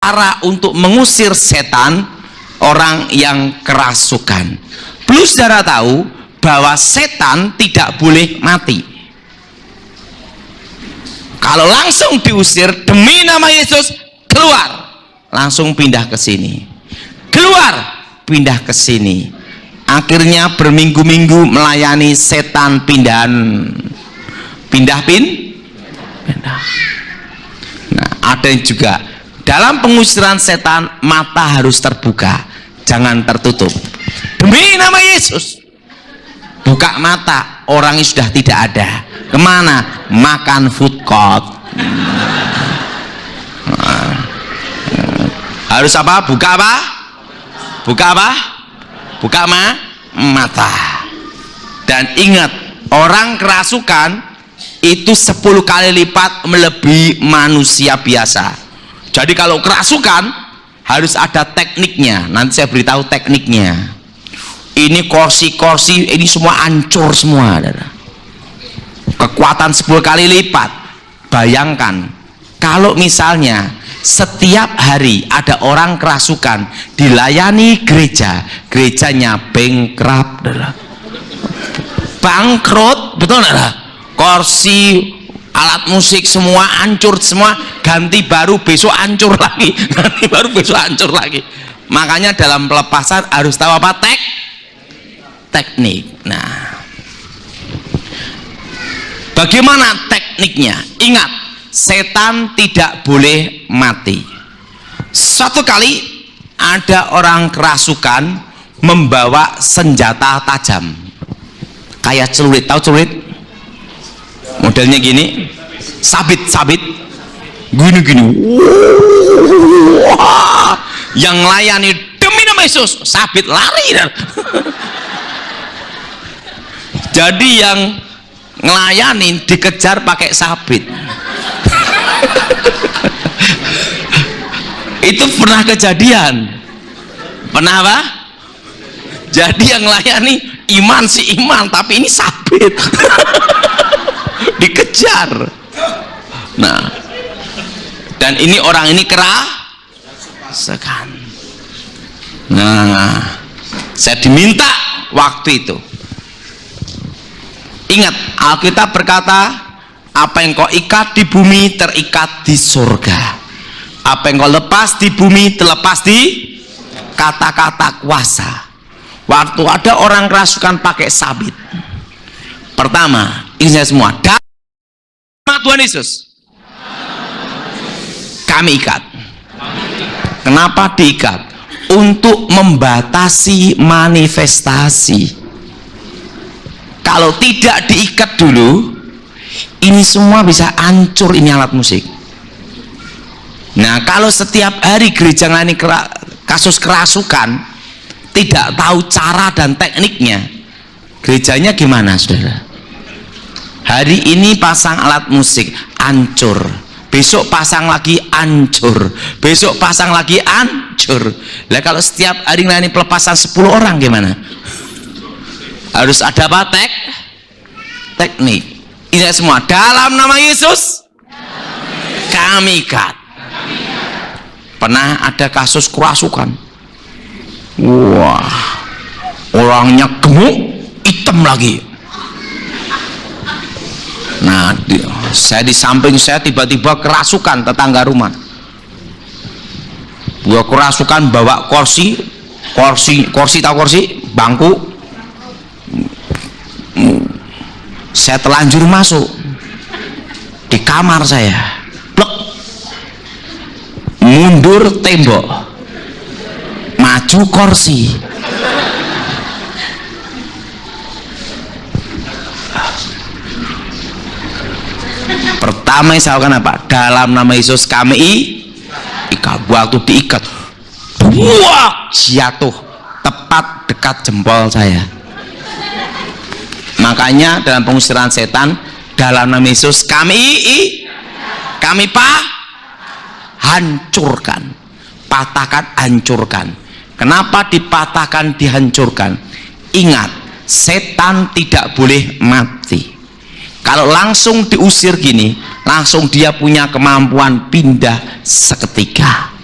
cara untuk mengusir setan orang yang kerasukan. Perlu saudara tahu bahwa setan tidak boleh mati. Kalau langsung diusir, demi nama Yesus, keluar, langsung pindah ke sini, keluar, pindah ke sini. Akhirnya berminggu-minggu melayani setan pindah. Nah, ada yang juga dalam pengusiran setan, mata harus terbuka, jangan tertutup. Demi nama Yesus, buka mata, orangnya sudah tidak ada. Kemana? Makan food court. Harus apa? Buka apa? Buka apa? Buka mata. Dan ingat, orang kerasukan itu 10 kali lipat melebihi manusia biasa. Jadi kalau kerasukan harus ada tekniknya. Nanti saya beritahu tekniknya. Ini kursi-kursi ini semua hancur semua. Kekuatan 10 kali lipat. Bayangkan kalau misalnya setiap hari ada orang kerasukan dilayani gereja, gerejanya bankrupt, bangkrut, betul nggak? Kursi, alat musik semua hancur semua, ganti baru besok hancur lagi, ganti baru besok hancur lagi. Makanya dalam pelepasan harus tahu apa? Teknik. Nah, bagaimana tekniknya? Ingat, setan tidak boleh mati. Suatu kali ada orang kerasukan membawa senjata tajam kayak celurit. Tahu celurit? Modelnya gini, sabit gini. Wah, yang layani demi nama Yesus, sabit lari. Jadi yang ngelayanin dikejar pakai sabit. Itu pernah kejadian. Pernah apa? Jadi yang layani iman si iman, tapi ini sabit. Dikejar. Nah, dan ini orang ini kerasukan. Nah, saya diminta waktu itu. Ingat, Alkitab berkata, apa yang kau ikat di bumi terikat di surga. Apa yang kau lepas di bumi terlepas di kata-kata kuasa. Waktu ada orang kerasukan pakai sabit, pertama, ini saya semua, nama Tuhan Yesus kami ikat. Kenapa diikat? Untuk membatasi manifestasi. Kalau tidak diikat dulu, ini semua bisa hancur, ini alat musik. Nah, kalau setiap hari gereja ngani kasus kerasukan, tidak tahu cara dan tekniknya, gerejanya gimana, saudara? Hari ini pasang alat musik, hancur. Besok pasang lagi, hancur. Besok pasang lagi, hancur. Lah kalau setiap hari ngani pelepasan 10 orang gimana? Harus ada apa? Teknik. Ini semua dalam nama Yesus kami ikat. Pernah ada kasus kerasukan, wah, orangnya gemuk, hitam lagi. Nah, saya di samping saya tiba-tiba kerasukan tetangga rumah. Gua kerasukan bawa kursi tahu kursi, bangku. Saya telanjur masuk di kamar saya, plek, mundur tembok, maju kursi. Pertama yang saya lakukan apa? Dalam nama Yesus kami ikat. Waktu diikat, wah, jatuh tepat dekat jempol saya. Makanya dalam pengusiran setan, dalam nama Yesus kami hancurkan, patahkan, hancurkan. Kenapa dipatahkan, dihancurkan? Ingat, setan tidak boleh mati. Kalau langsung diusir gini, langsung dia punya kemampuan pindah seketika.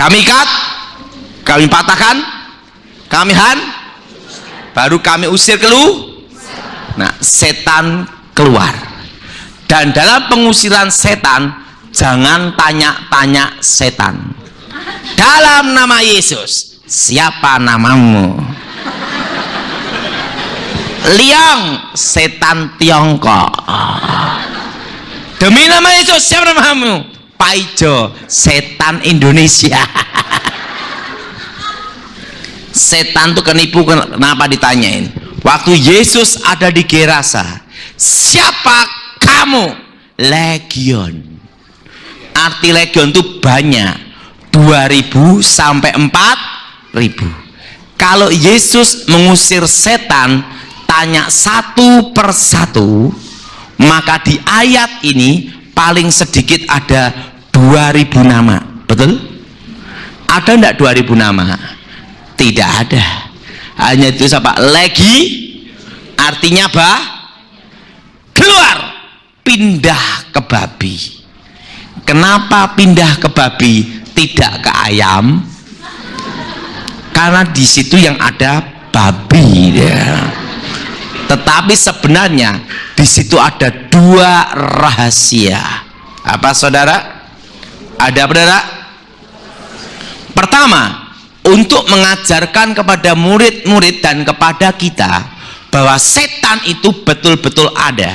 kami ikat, kami patahkan, kami baru kami usir nah setan keluar. Dan dalam pengusiran setan jangan tanya-tanya setan, dalam nama Yesus siapa namamu? Liang, setan Tiongkok. Demi nama Yesus siapa namamu? Paijo, setan Indonesia. Setan tuh kenipu. Kenapa ditanyain? Waktu Yesus ada di Gerasa, siapa kamu? Legion. Arti legion itu banyak, 2000 sampai 4000. Kalau Yesus mengusir setan, tanya satu persatu, maka di ayat ini paling sedikit ada 2000 nama. Betul? Ada enggak 2000 nama? Tidak ada. Hanya itu apa? Legi, artinya keluar, pindah ke babi. Kenapa pindah ke babi, tidak ke ayam? Karena di situ yang ada babi ya. Tetapi sebenarnya di situ ada dua rahasia. Apa saudara? Ada apa saudara? Pertama, untuk mengajarkan kepada murid-murid dan kepada kita bahwa setan itu betul-betul ada.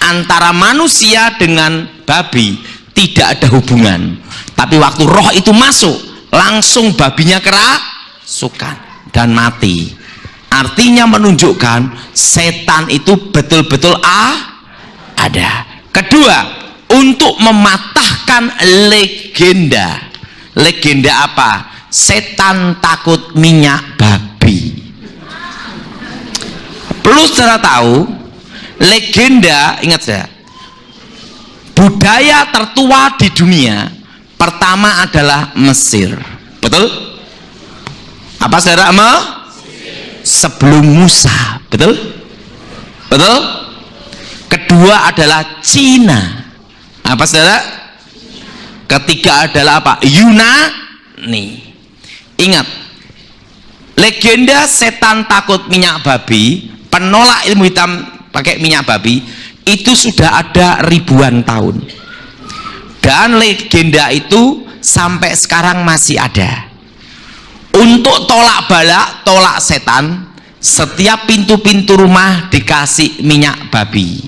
Antara manusia dengan babi tidak ada hubungan. Tapi waktu roh itu masuk, langsung babinya kerasukan dan mati. Artinya menunjukkan setan itu betul-betul ada. Kedua, untuk mematahkan legenda. Legenda apa? Setan takut minyak babi. Perlu saudara tahu, legenda, ingat saya, budaya tertua di dunia pertama adalah Mesir. Betul? Apa saudara? Sebelum Musa. Betul? Betul? Kedua adalah Cina. Apa saudara? Ketiga adalah apa? Yunani. Ingat, legenda setan takut minyak babi, penolak ilmu hitam pakai minyak babi, itu sudah ada ribuan tahun. Dan legenda itu sampai sekarang masih ada. Untuk tolak balak, tolak setan, setiap pintu-pintu rumah dikasih minyak babi.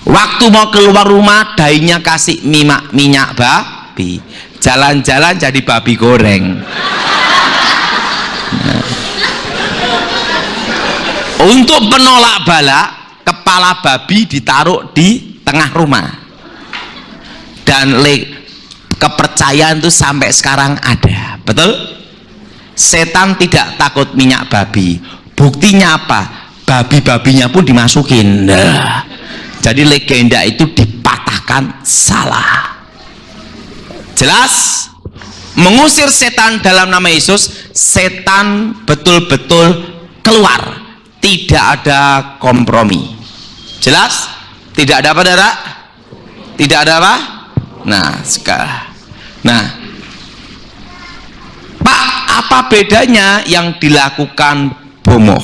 Waktu mau keluar rumah, dainya kasih minyak babi. Jalan-jalan jadi babi goreng. Nah. Untuk penolak balak, kepala babi ditaruh di tengah rumah. Dan kepercayaan itu sampai sekarang ada. Betul? Setan tidak takut minyak babi. Buktinya apa? Babi-babinya pun dimasukin. Nah. Jadi legenda itu dipatahkan salah. Jelas? Mengusir setan dalam nama Yesus, setan betul-betul keluar. Tidak ada kompromi. Jelas? Tidak ada apa, saudara? Tidak ada apa? Nah, sekarang. Nah, Pak, apa bedanya yang dilakukan bomoh?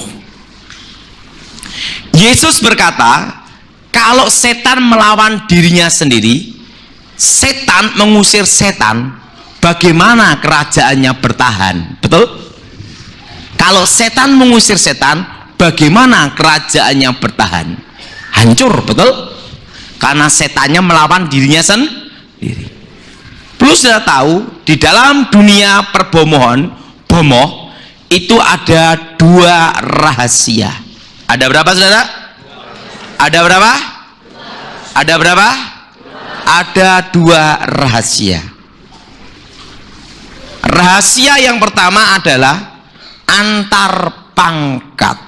Yesus berkata, kalau setan melawan dirinya sendiri, setan mengusir setan, bagaimana kerajaannya bertahan? Betul? Kalau setan mengusir setan, bagaimana kerajaannya bertahan? Hancur, betul? Karena setannya melawan dirinya sendiri. Perlu sudah tahu, di dalam dunia perbomohan, bomoh itu ada dua rahasia. Ada berapa, saudara? Ada berapa? Ada berapa? Ada dua rahasia. Rahasia yang pertama adalah antar pangkat.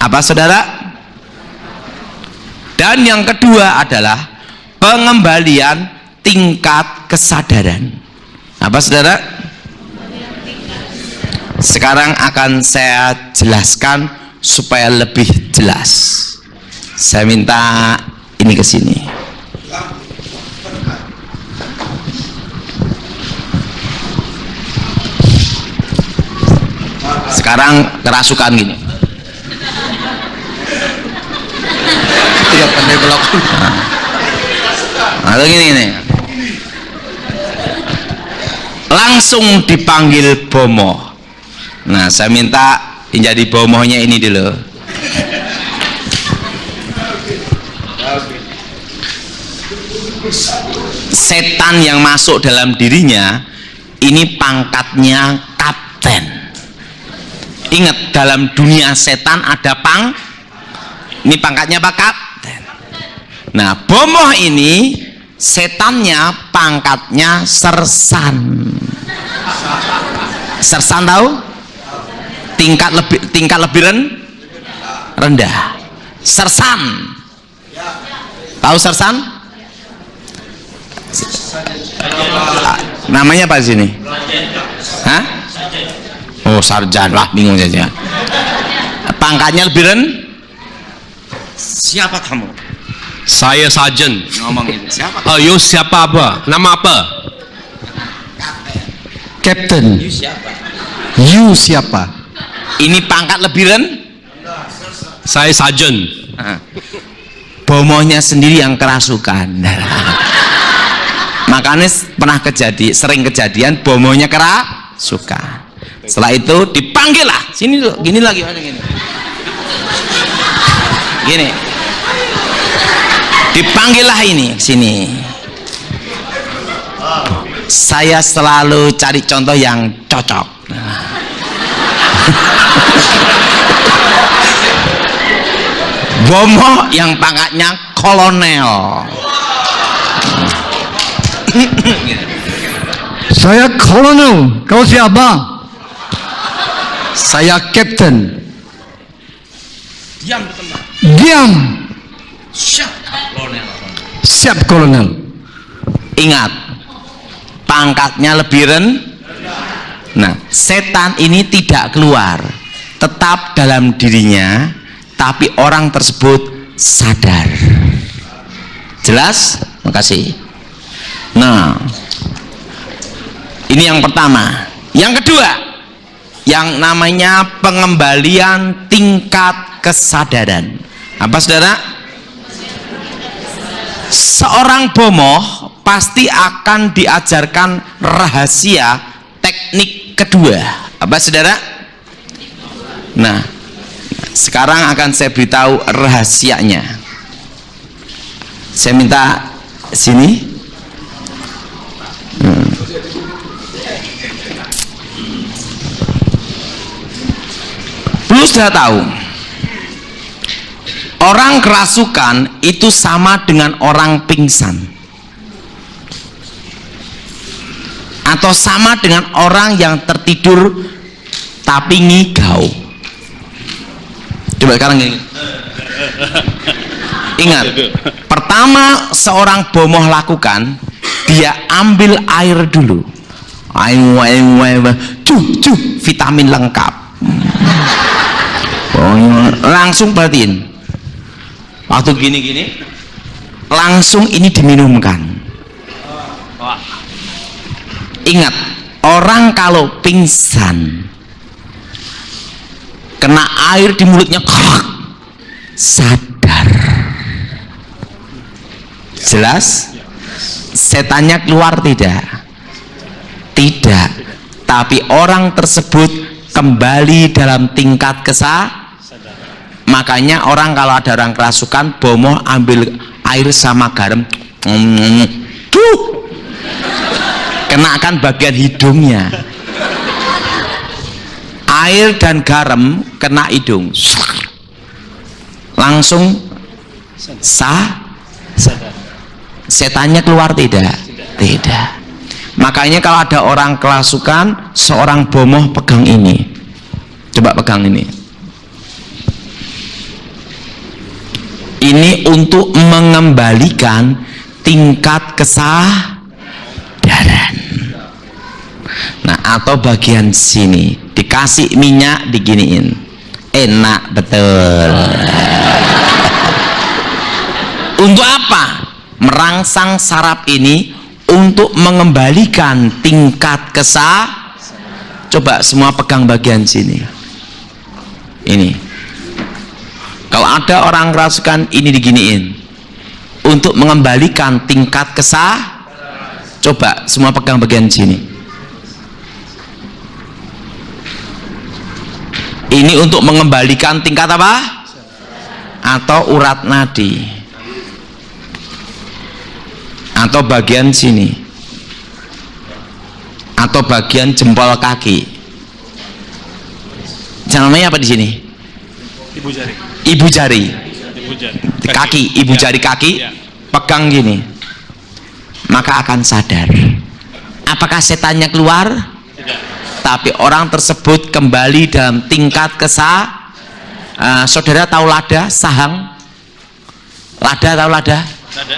Apa saudara? Dan yang kedua adalah pengembalian tingkat kesadaran. Apa saudara? Sekarang akan saya jelaskan supaya lebih jelas. Saya minta ini ke sini. Sekarang kerasukan gini. Tidak pandai belok. Atau gini nih. Langsung dipanggil bomoh. Nah, saya minta yang jadi bomohnya ini dulu. Setan yang masuk dalam dirinya ini pangkatnya kapten. Ingat, dalam dunia setan ada ini pangkatnya apa? Kapten. Nah, bomoh ini setannya pangkatnya sersan. Sersan tahu? Tingkat lebih rendah. Sersan. Tahu sersan? Namanya apa di sini? Hah? Oh, sarjan lah, bingung saja. Pangkatnya lebih Siapa kamu? Saya sarjan. Ngomong itu. Siapa? You siapa apa? Nama apa? Captain. You siapa? You siapa? Ini pangkat lebih Saya sarjan. Bomohnya sendiri yang kerasukan. Makanya sering kejadian bomohnya kerasukan. Setelah itu dipanggil lah, sini loh, gini lagi, gini. Gini. Dipanggil lah ini, sini. Saya selalu cari contoh yang cocok. Bomoh yang pangkatnya kolonel. Saya kolonel. Kau siapa? Saya kapten. Diam di tempat. Diam. Siap, kolonel. Siap kolonel. Ingat, pangkatnya lebih Nah, setan ini tidak keluar, tetap dalam dirinya, tapi orang tersebut sadar. Jelas? Makasih. Nah, ini yang pertama. Yang kedua, yang namanya pengembalian tingkat kesadaran. Apa, saudara? Seorang bomoh pasti akan diajarkan rahasia teknik kedua. Apa, saudara? Nah, sekarang akan saya beritahu rahasianya. Saya minta sini. Perlu sudah tahu, orang kerasukan itu sama dengan orang pingsan, atau sama dengan orang yang tertidur tapi ngigau. Coba sekarang gini. Ingat, pertama seorang bomoh lakukan, dia ambil air dulu. Vitamin lengkap. Langsung batin. Waktu gini-gini, langsung ini diminumkan. Ingat, orang kalau pingsan kena air di mulutnya, sadar. Jelas? Setannya keluar tidak? Tidak. Tapi orang tersebut kembali dalam tingkat Makanya orang kalau ada orang kerasukan, bomoh ambil air sama garam, kenakan bagian hidungnya. Air dan garam kena hidung, langsung setannya keluar tidak? Tidak. Makanya kalau ada orang kerasukan, seorang bomoh pegang ini. Coba pegang ini. Ini untuk mengembalikan tingkat kesadaran. Nah, atau bagian sini dikasih minyak, diginiin, enak betul. Untuk apa? Merangsang saraf ini untuk mengembalikan tingkat Coba semua pegang bagian sini. Ini. Kalau ada orang kerasukan, ini diginiin. Untuk mengembalikan tingkat coba semua pegang bagian sini. Ini untuk mengembalikan tingkat apa? Atau urat nadi. Atau bagian sini. Atau bagian jempol kaki. Namanya apa di sini? Ibu jari. Ibu jari. Ibu jari. Kaki, ibu Ya. jari kaki. Ya. Pegang gini. Maka akan sadar. Apakah setannya keluar? Tidak. Tapi orang tersebut kembali dalam tingkat saudara tahu lada, sahang? Lada tahu lada? Lada.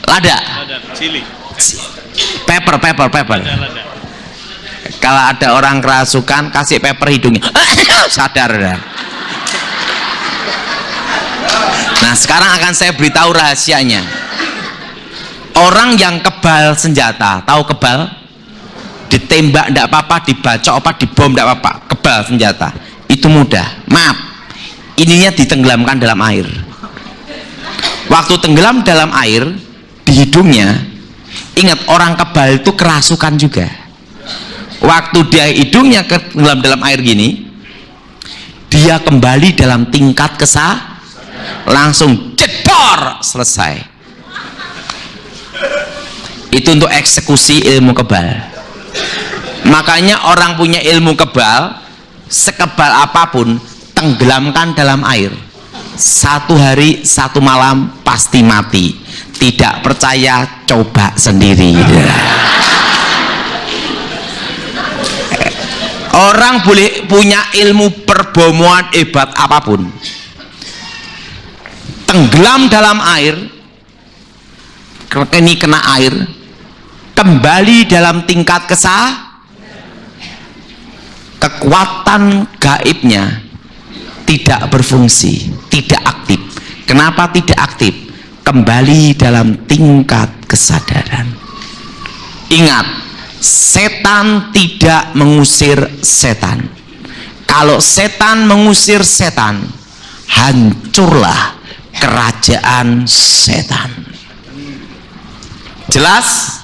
Lada. Lada. Cili. Pepper. Lada. Kalau ada orang kerasukan, kasih pepper hidungnya. Sadar dah. Nah, sekarang akan saya beritahu rahasianya. Orang yang kebal senjata, tahu kebal? Ditembak enggak apa-apa, dibacok apa, dibom enggak apa-apa, kebal senjata. Itu mudah. Maaf. Ininya ditenggelamkan dalam air. Waktu tenggelam dalam air di hidungnya, ingat orang kebal itu kerasukan juga. Waktu dia hidungnya tenggelam dalam air gini, dia kembali dalam tingkat langsung jedor, selesai. Itu untuk eksekusi ilmu kebal. Makanya orang punya ilmu kebal, sekebal apapun, tenggelamkan dalam air. 1 hari 1 malam pasti mati. Tidak percaya, coba sendiri. Orang boleh punya ilmu perbomoan hebat apapun, tenggelam dalam air, ini kena air, kembali dalam tingkat kekuatan gaibnya tidak berfungsi, tidak aktif. Kenapa tidak aktif? Kembali dalam tingkat kesadaran. Ingat, setan tidak mengusir setan. Kalau setan mengusir setan, hancurlah kerajaan setan. Jelas?